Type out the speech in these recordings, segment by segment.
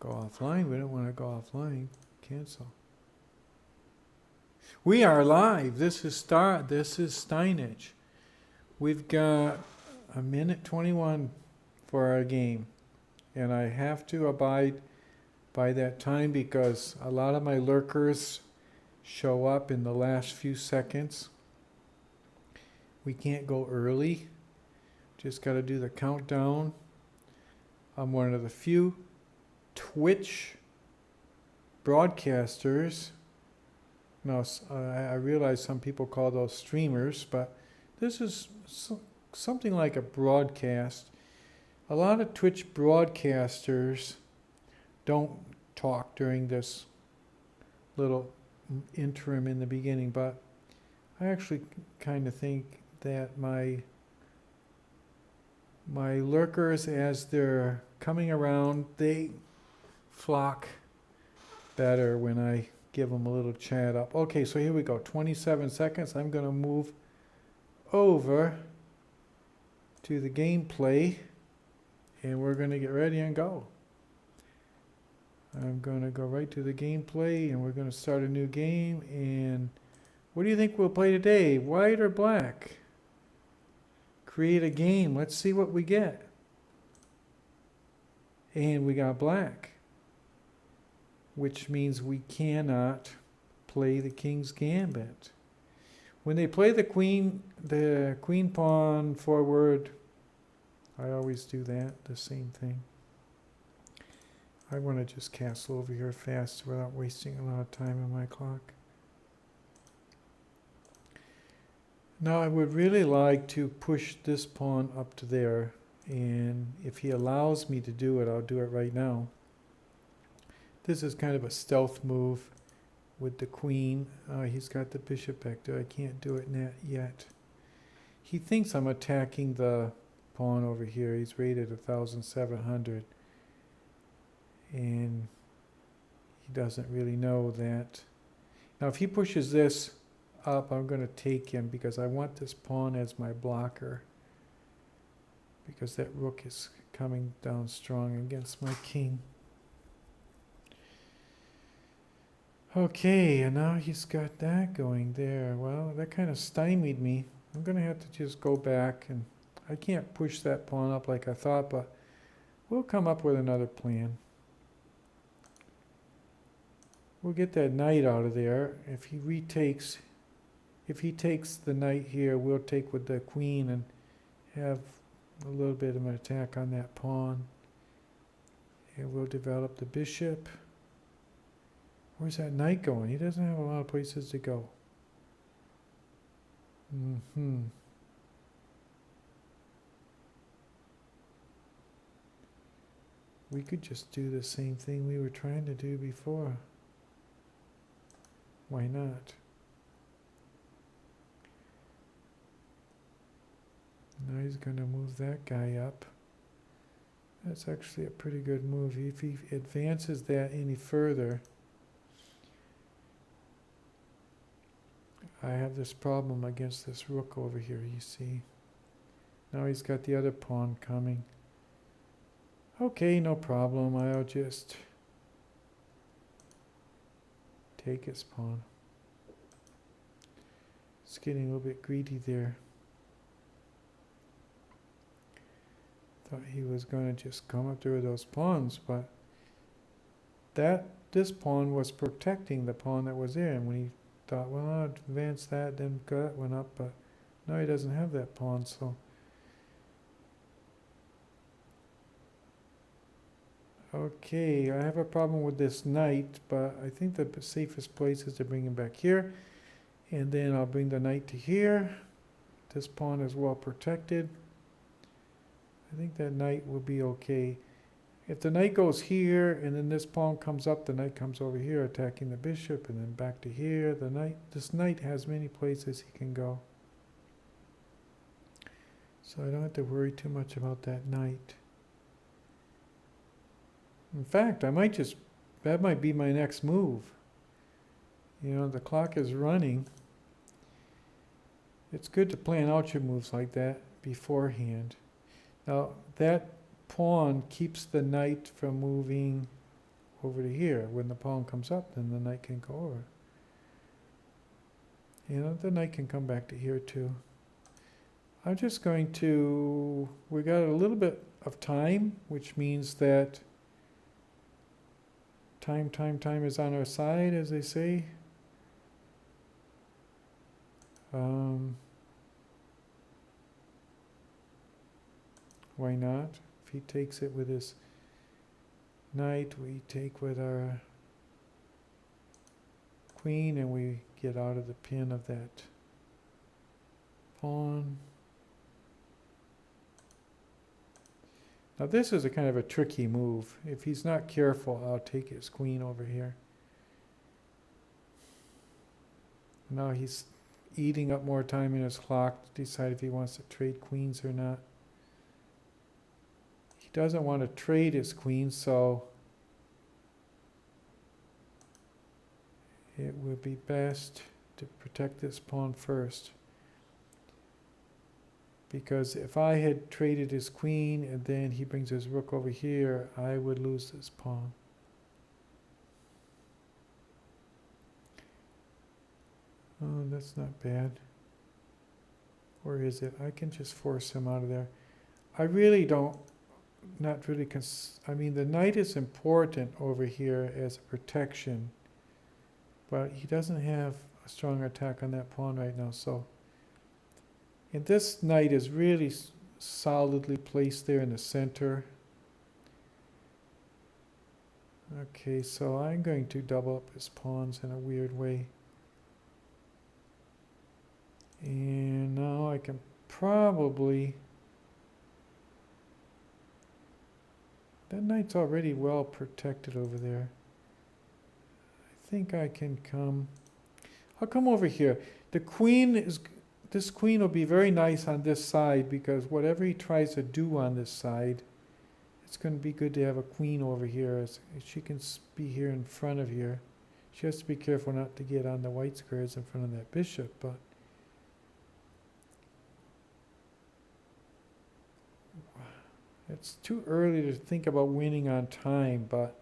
Go offline. We don't want to go offline. Cancel. We are live. This is Steinage. We've got a minute 21 for our game. And I have to abide by that time because a lot of my lurkers show up in the last few seconds. We can't go early. Just got to do the countdown. I'm one of the few Twitch broadcasters. No, I realize some people call those streamers, but this is something like a broadcast. A lot of Twitch broadcasters don't talk during this little interim in the beginning, but I actually kind of think that my lurkers, as they're coming around, they flock better when I give them a little chat up. Okay, so here we go. 27 seconds. I'm going to move over to the gameplay, and we're going to get ready and go. I'm going to go right to the gameplay, and we're going to start a new game. And what do you think we'll play today? White or black? Create a game. Let's see what we get. And we got black, which means we cannot play the King's Gambit. When they play the queen pawn forward, I always do that, the same thing. I want to just castle over here fast without wasting a lot of time on my clock. Now I would really like to push this pawn up to there, and if he allows me to do it, I'll do it right now. This is kind of a stealth move with the queen. He's got the bishop back there. I can't do it yet. He thinks I'm attacking the pawn over here. He's rated 1,700. And he doesn't really know that. Now if he pushes this up, I'm going to take him because I want this pawn as my blocker, because that rook is coming down strong against my king. Okay, and now he's got that going there. Well, that kind of stymied me. I'm going to have to just go back, and I can't push that pawn up like I thought, but we'll come up with another plan. We'll get that knight out of there. If he takes the knight here, we'll take with the queen and have a little bit of an attack on that pawn. And we'll develop the bishop. Where's that knight going? He doesn't have a lot of places to go. We could just do the same thing we were trying to do before. Why not? Now he's going to move that guy up. That's actually a pretty good move. If he advances that any further, I have this problem against this rook over here, you see. Now he's got the other pawn coming. Okay, no problem. I'll just take his pawn. It's getting a little bit greedy there. Thought he was going to just come up there with those pawns, but this pawn was protecting the pawn that was there, and when he thought, well, I'll advance that, then that went up, but now he doesn't have that pawn, so. Okay, I have a problem with this knight, but I think the safest place is to bring him back here, and then I'll bring the knight to here. This pawn is well protected. I think that knight will be okay. If the knight goes here, and then this pawn comes up, the knight comes over here attacking the bishop, and then back to here. This knight has many places he can go. So I don't have to worry too much about that knight. In fact, that might be my next move. You know, the clock is running. It's good to plan out your moves like that beforehand. Now, that pawn keeps the knight from moving over to here. When the pawn comes up, then the knight can go over. The knight can come back to here too. I'm just going to, we got a little bit of time, which means that time is on our side, as they say. Why not? If he takes it with his knight, we take with our queen, and we get out of the pin of that pawn. Now this is a kind of a tricky move. If he's not careful, I'll take his queen over here. Now he's eating up more time in his clock to decide if he wants to trade queens or not. He doesn't want to trade his queen, so it would be best to protect this pawn first. Because if I had traded his queen and then he brings his rook over here, I would lose this pawn. Oh, that's not bad. Or is it? I can just force him out of there. I really don't, not really, I mean, the knight is important over here as a protection, but he doesn't have a strong attack on that pawn right now, so. And this knight is really solidly placed there in the center. Okay, so I'm going to double up his pawns in a weird way. And now I can probably... That knight's already well protected over there. I think I can come... I'll come over here. The queen is... This queen will be very nice on this side because whatever he tries to do on this side, it's going to be good to have a queen over here. She can be here in front of here. She has to be careful not to get on the white squares in front of that bishop, but it's too early to think about winning on time, but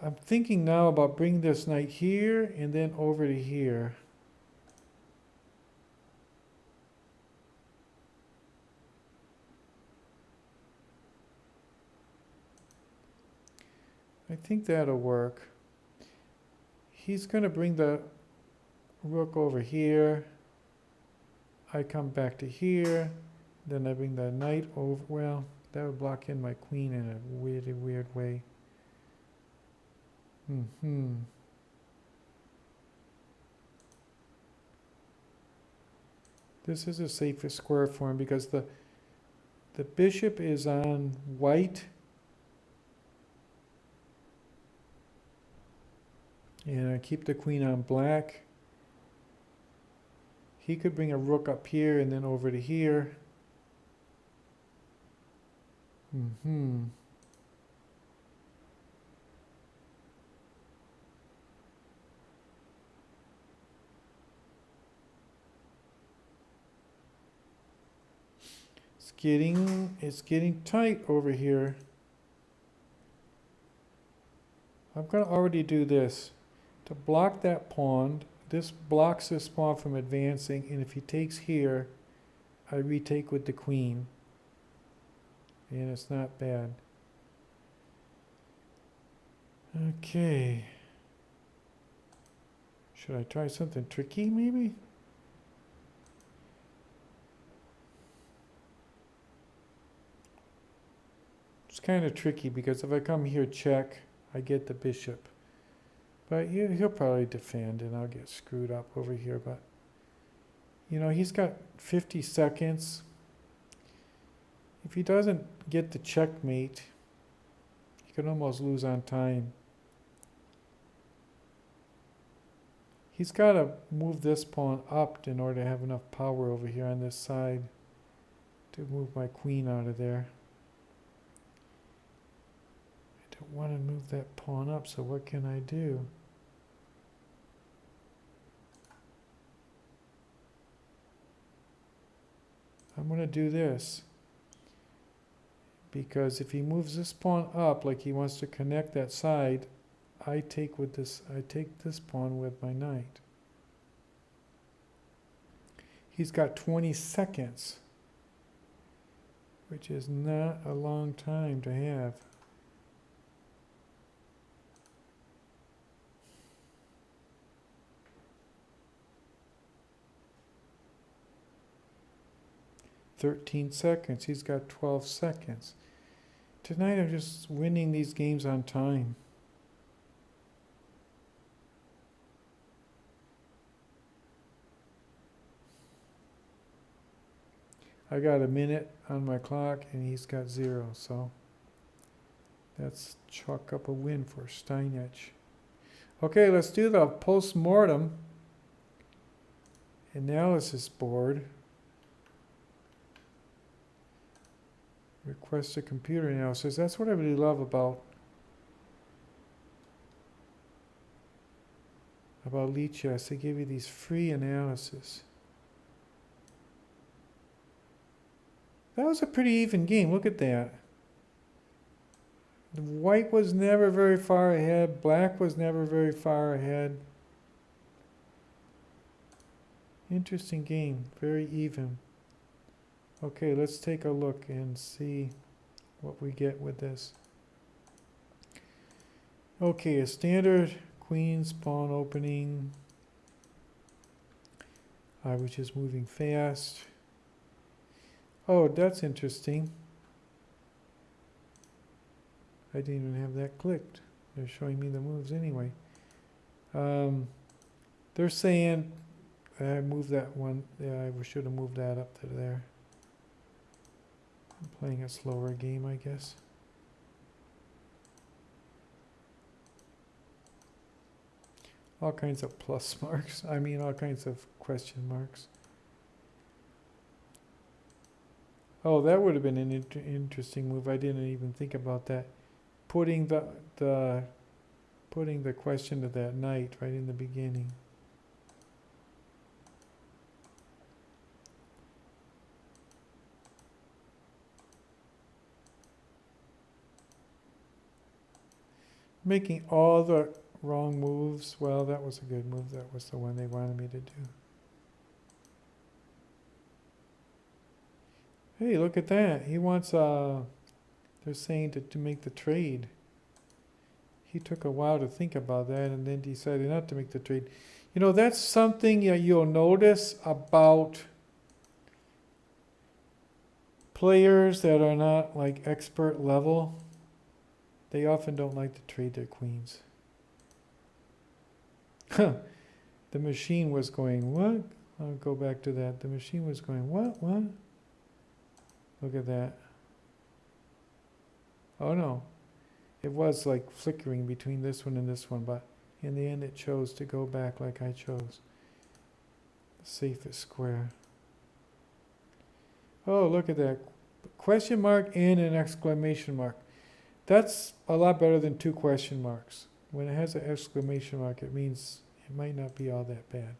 I'm thinking now about bringing this knight here and then over to here. I think that'll work. He's going to bring the rook over here. I come back to here. Then I bring the knight over. Well, that would block in my queen in a really weird way. This is the safest square for him because the bishop is on white. And I keep the queen on black. He could bring a rook up here and then over to here. It's getting tight over here. I'm going to already do this. To block that pawn, this blocks this pawn from advancing, and if he takes here, I retake with the queen. And it's not bad. Okay. Should I try something tricky, maybe? It's kind of tricky because if I come here check, I get the bishop. But he'll probably defend and I'll get screwed up over here. But, you know, he's got 50 seconds. If he doesn't get the checkmate, he could almost lose on time. He's got to move this pawn up in order to have enough power over here on this side to move my queen out of there. I don't want to move that pawn up, so what can I do? I'm going to do this. because if he moves this pawn up like he wants to connect that side, I take this pawn with my knight. He's got 20 seconds, which is not a long time to have. "13 seconds. He's got 12 seconds. Tonight I'm just winning these games on time. I got a minute on my clock and he's got 0, so that's chalk up a win for Steinitch. Okay, let's do the post-mortem analysis board. Request a computer analysis. That's what I really love about Lichess. They give you these free analysis. That was a pretty even game. Look at that. The white was never very far ahead. Black was never very far ahead. Interesting game. Very even. Okay, let's take a look and see what we get with this. Okay, a standard queen's pawn opening. I was just moving fast. Oh, that's interesting. I didn't even have that clicked. They're showing me the moves anyway. They're saying I moved that one. Yeah, I should have moved that up to there. I'm playing a slower game, I guess. All kinds of plus marks. I mean, all kinds of question marks. Oh, that would have been an interesting move. I didn't even think about that. Putting the question to that knight right in the beginning. Making all the wrong moves. Well, that was a good move. That was the one they wanted me to do. Hey, look at that. He wants, they're saying to make the trade. He took a while to think about that and then decided not to make the trade. You know, that's something you'll notice about players that are not like expert level. They often don't like to trade their queens. The machine was going, what? I'll go back to that. The machine was going, what? Look at that. Oh no. It was like flickering between this one and this one, but in the end it chose to go back like I chose. The safest square. Oh, look at that. Question mark and an exclamation mark. That's a lot better than 2 question marks. When it has an exclamation mark, it means it might not be all that bad.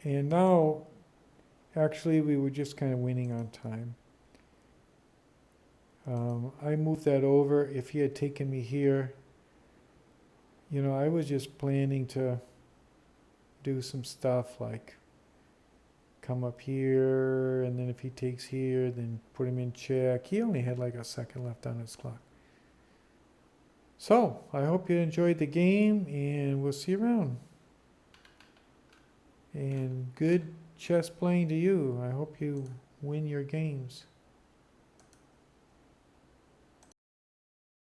And now, actually, we were just kind of winning on time. I moved that over. If he had taken me here, you know, I was just planning to do some stuff like come up here, and then if he takes here, then put him in check. He only had like a second left on his clock. So, I hope you enjoyed the game, and we'll see you around. And good chess playing to you. I hope you win your games.